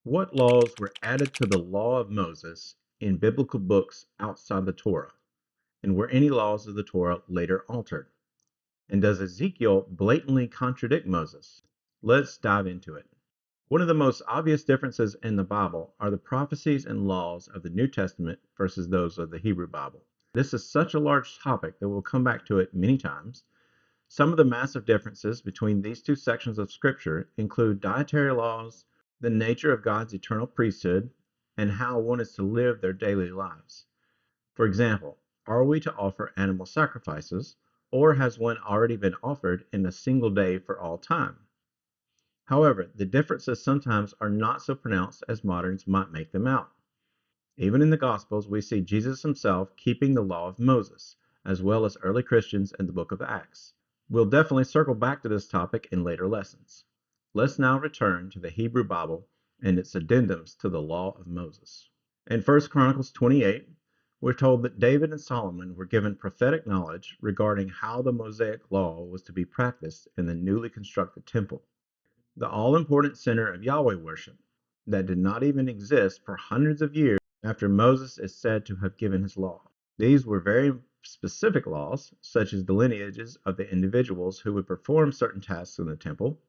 What laws were added to the law of Moses in biblical books outside the Torah? And were any laws of the Torah later altered? And does Ezekiel blatantly contradict Moses? Let's dive into it. One of the most obvious differences in the Bible are the prophecies and laws of the New Testament versus those of the Hebrew Bible. This is such a large topic that we'll come back to it many times. Some of the massive differences between these two sections of Scripture include dietary laws, the nature of God's eternal priesthood, and how one is to live their daily lives. For example, are we to offer animal sacrifices, or has one already been offered in a single day for all time? However, the differences sometimes are not so pronounced as moderns might make them out. Even in the Gospels, we see Jesus himself keeping the law of Moses, as well as early Christians in the book of Acts. We'll definitely circle back to this topic in later lessons. Let's now return to the Hebrew Bible and its addendums to the law of Moses. In 1 Chronicles 28, we're told that David and Solomon were given prophetic knowledge regarding how the Mosaic law was to be practiced in the newly constructed temple, the all-important center of Yahweh worship that did not even exist for hundreds of years after Moses is said to have given his law. These were very specific laws, such as the lineages of the individuals who would perform certain tasks in the temple,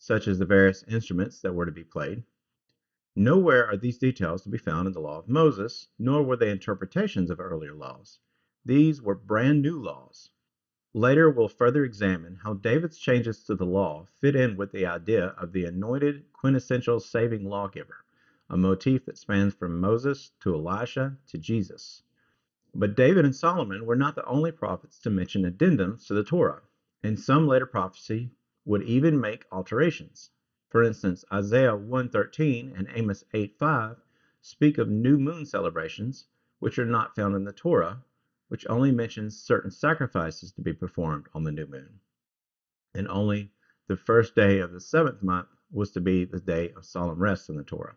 such as the various instruments that were to be played. Nowhere are these details to be found in the law of Moses, nor were they interpretations of earlier laws. These were brand new laws. Later, we'll further examine how David's changes to the law fit in with the idea of the anointed, quintessential saving lawgiver, a motif that spans from Moses to Elisha to Jesus. But David and Solomon were not the only prophets to mention addendums to the Torah, and some later prophecy would even make alterations. For instance, Isaiah 1:13 and Amos 8:5 speak of new moon celebrations, which are not found in the Torah, which only mentions certain sacrifices to be performed on the new moon. And only the first day of the seventh month was to be the day of solemn rest in the Torah.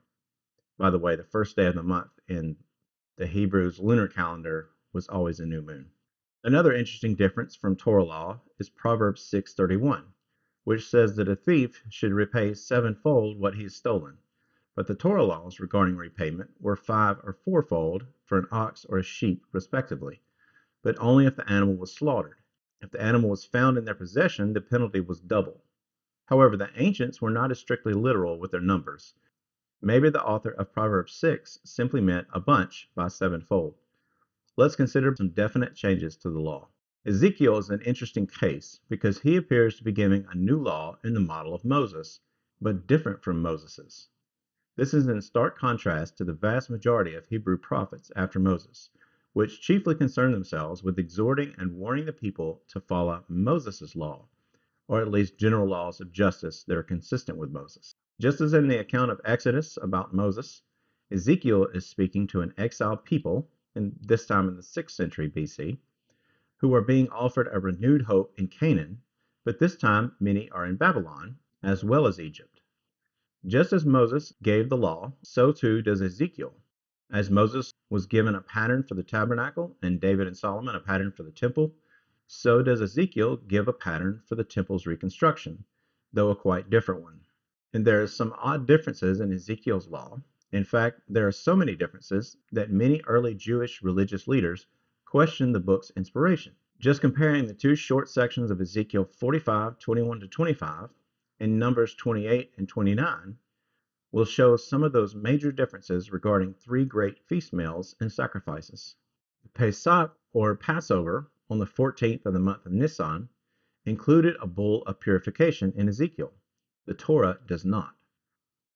By the way, the first day of the month in the Hebrews' lunar calendar was always a new moon. Another interesting difference from Torah law is Proverbs 6:31, which says that a thief should repay sevenfold what he has stolen. But the Torah laws regarding repayment were five or fourfold for an ox or a sheep, respectively, but only if the animal was slaughtered. If the animal was found in their possession, the penalty was double. However, the ancients were not as strictly literal with their numbers. Maybe the author of Proverbs 6 simply meant a bunch by sevenfold. Let's consider some definite changes to the law. Ezekiel is an interesting case because he appears to be giving a new law in the model of Moses, but different from Moses's. This is in stark contrast to the vast majority of Hebrew prophets after Moses, which chiefly concerned themselves with exhorting and warning the people to follow Moses's law, or at least general laws of justice that are consistent with Moses. Just as in the account of Exodus about Moses, Ezekiel is speaking to an exiled people, and this time in the 6th century BC, who are being offered a renewed hope in Canaan, but this time many are in Babylon, as well as Egypt. Just as Moses gave the law, so too does Ezekiel. As Moses was given a pattern for the tabernacle, and David and Solomon a pattern for the temple, so does Ezekiel give a pattern for the temple's reconstruction, though a quite different one. And there are some odd differences in Ezekiel's law. In fact, there are so many differences that many early Jewish religious leaders questioned the book's inspiration. Just comparing the two short sections of Ezekiel 45:21-25 and Numbers 28 and 29 will show some of those major differences regarding three great feast meals and sacrifices. The Pesach, or Passover, on the 14th of the month of Nisan, included a bull of purification in Ezekiel. The Torah does not.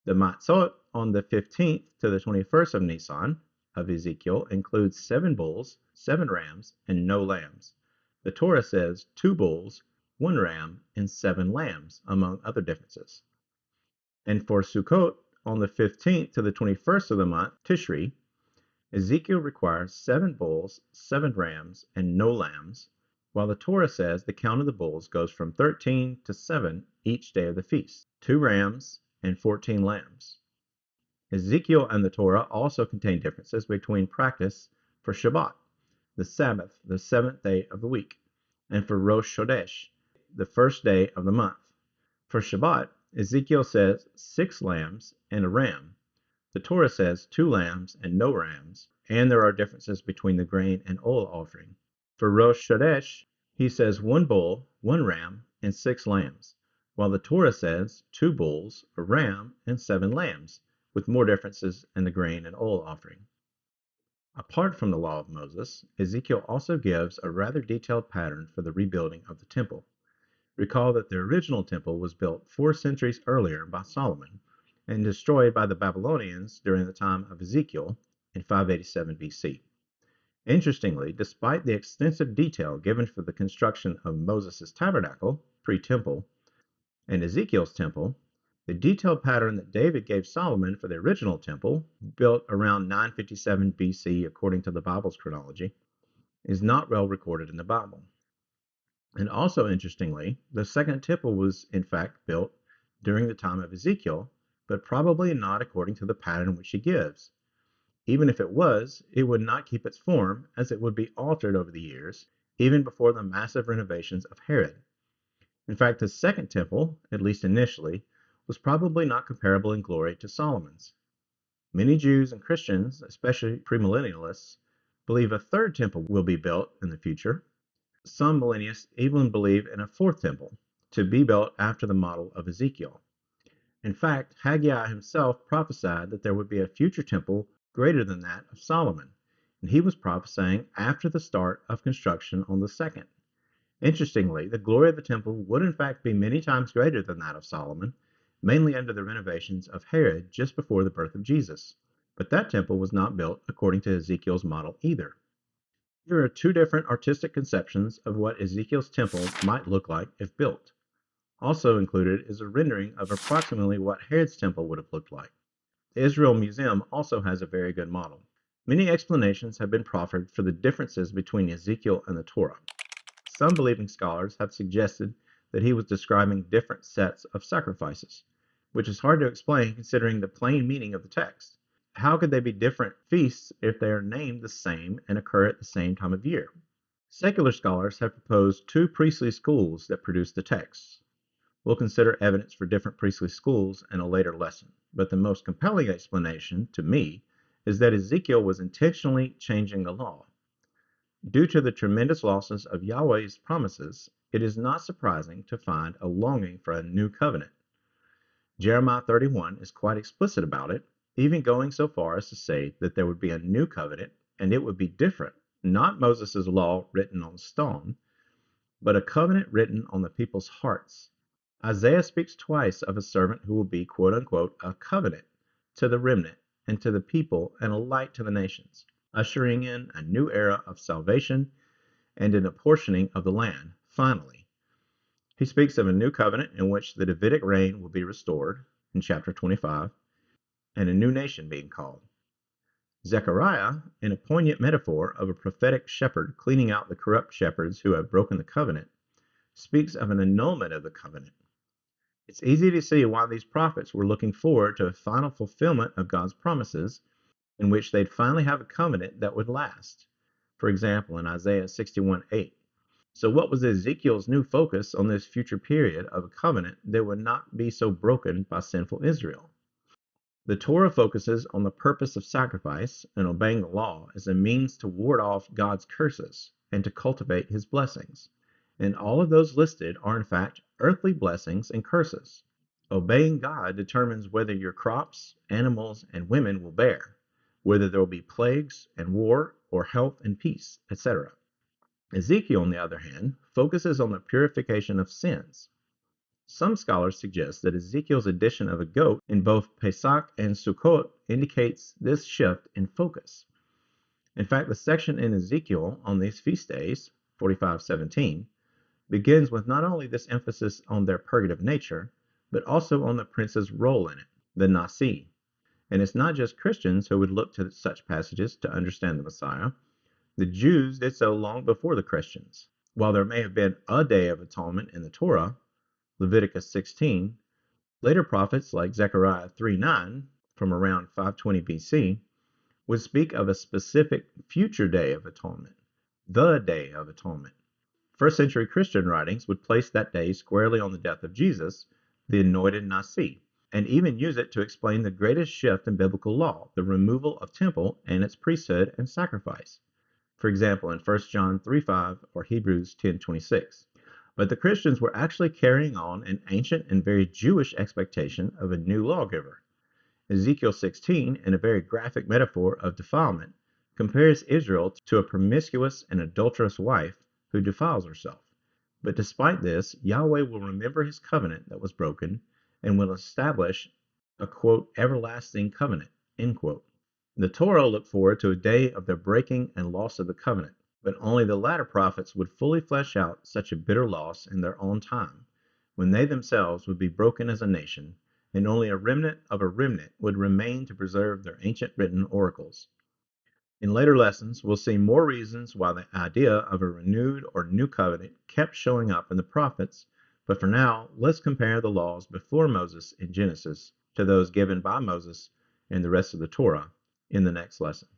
The Matzot on the 15th to the 21st of Nisan of Ezekiel includes 7 bulls, 7 rams, and no lambs. The Torah says 2 bulls, 1 ram, and 7 lambs, among other differences. And for Sukkot, on the 15th to the 21st of the month, Tishri, Ezekiel requires 7 bulls, 7 rams, and no lambs, while the Torah says the count of the bulls goes from 13 to 7 each day of the feast, 2 rams, and 14 lambs. Ezekiel and the Torah also contain differences between practice for Shabbat, the Sabbath, the 7th day of the week, and for Rosh Chodesh, the first day of the month. For Shabbat, Ezekiel says 6 lambs and a ram, The Torah says 2 lambs and no rams, and there are differences between the grain and oil offering. For Rosh Chodesh, he says 1 bull, 1 ram, and 6 lambs, while the Torah says 2 bulls, a ram, and 7 lambs, with more differences in the grain and oil offering. Apart from the law of Moses, Ezekiel also gives a rather detailed pattern for the rebuilding of the temple. Recall that the original temple was built 4 centuries earlier by Solomon and destroyed by the Babylonians during the time of Ezekiel in 587 BC. Interestingly, despite the extensive detail given for the construction of Moses' tabernacle, pre-temple, and Ezekiel's temple, the detailed pattern that David gave Solomon for the original temple, built around 957 BC according to the Bible's chronology, is not well recorded in the Bible. And also interestingly, the second temple was in fact built during the time of Ezekiel, but probably not according to the pattern which he gives. Even if it was, it would not keep its form, as it would be altered over the years, even before the massive renovations of Herod. In fact, the second temple, at least initially, was probably not comparable in glory to Solomon's. Many Jews and Christians, especially premillennialists, believe a third temple will be built in the future. Some millennialists even believe in a fourth temple, to be built after the model of Ezekiel. In fact, Haggai himself prophesied that there would be a future temple greater than that of Solomon, and he was prophesying after the start of construction on the second. Interestingly, the glory of the temple would in fact be many times greater than that of Solomon, mainly under the renovations of Herod just before the birth of Jesus. But that temple was not built according to Ezekiel's model either. There are 2 different artistic conceptions of what Ezekiel's temple might look like if built. Also included is a rendering of approximately what Herod's temple would have looked like. The Israel Museum also has a very good model. Many explanations have been proffered for the differences between Ezekiel and the Torah. Some believing scholars have suggested that he was describing different sets of sacrifices, which is hard to explain considering the plain meaning of the text. How could they be different feasts if they are named the same and occur at the same time of year? Secular scholars have proposed 2 priestly schools that produce the texts. We'll consider evidence for different priestly schools in a later lesson, but the most compelling explanation, to me, is that Ezekiel was intentionally changing the law. Due to the tremendous losses of Yahweh's promises, it is not surprising to find a longing for a new covenant. Jeremiah 31 is quite explicit about it, even going so far as to say that there would be a new covenant and it would be different, not Moses' law written on stone, but a covenant written on the people's hearts. Isaiah speaks twice of a servant who will be, quote unquote, a covenant to the remnant and to the people and a light to the nations, ushering in a new era of salvation and an apportioning of the land, finally. He speaks of a new covenant in which the Davidic reign will be restored, in chapter 25, and a new nation being called. Zechariah, in a poignant metaphor of a prophetic shepherd cleaning out the corrupt shepherds who have broken the covenant, speaks of an annulment of the covenant. It's easy to see why these prophets were looking forward to a final fulfillment of God's promises, in which they'd finally have a covenant that would last. For example, in Isaiah 61:8. So what was Ezekiel's new focus on this future period of a covenant that would not be so broken by sinful Israel? The Torah focuses on the purpose of sacrifice and obeying the law as a means to ward off God's curses and to cultivate his blessings. And all of those listed are in fact earthly blessings and curses. Obeying God determines whether your crops, animals, and women will bear, whether there will be plagues and war or health and peace, etc. Ezekiel, on the other hand, focuses on the purification of sins. Some scholars suggest that Ezekiel's addition of a goat in both Pesach and Sukkot indicates this shift in focus. In fact, the section in Ezekiel on these feast days, 45:17, begins with not only this emphasis on their purgative nature, but also on the prince's role in it, the Nasi. And it's not just Christians who would look to such passages to understand the Messiah. The Jews did so long before the Christians. While there may have been a day of atonement in the Torah, Leviticus 16, later prophets like Zechariah 3:9 from around 520 BC would speak of a specific future day of atonement, the Day of Atonement. First century Christian writings would place that day squarely on the death of Jesus, the anointed Nasi, and even use it to explain the greatest shift in biblical law, the removal of temple and its priesthood and sacrifice. For example, in 1 John 3:5 or Hebrews 10:26. But the Christians were actually carrying on an ancient and very Jewish expectation of a new lawgiver. Ezekiel 16, in a very graphic metaphor of defilement, compares Israel to a promiscuous and adulterous wife who defiles herself. But despite this, Yahweh will remember his covenant that was broken and will establish a, quote, everlasting covenant, end quote. The Torah looked forward to a day of the breaking and loss of the covenant, but only the latter prophets would fully flesh out such a bitter loss in their own time, when they themselves would be broken as a nation, and only a remnant of a remnant would remain to preserve their ancient written oracles. In later lessons, we'll see more reasons why the idea of a renewed or new covenant kept showing up in the prophets, but for now, let's compare the laws before Moses in Genesis to those given by Moses in the rest of the Torah in the next lesson.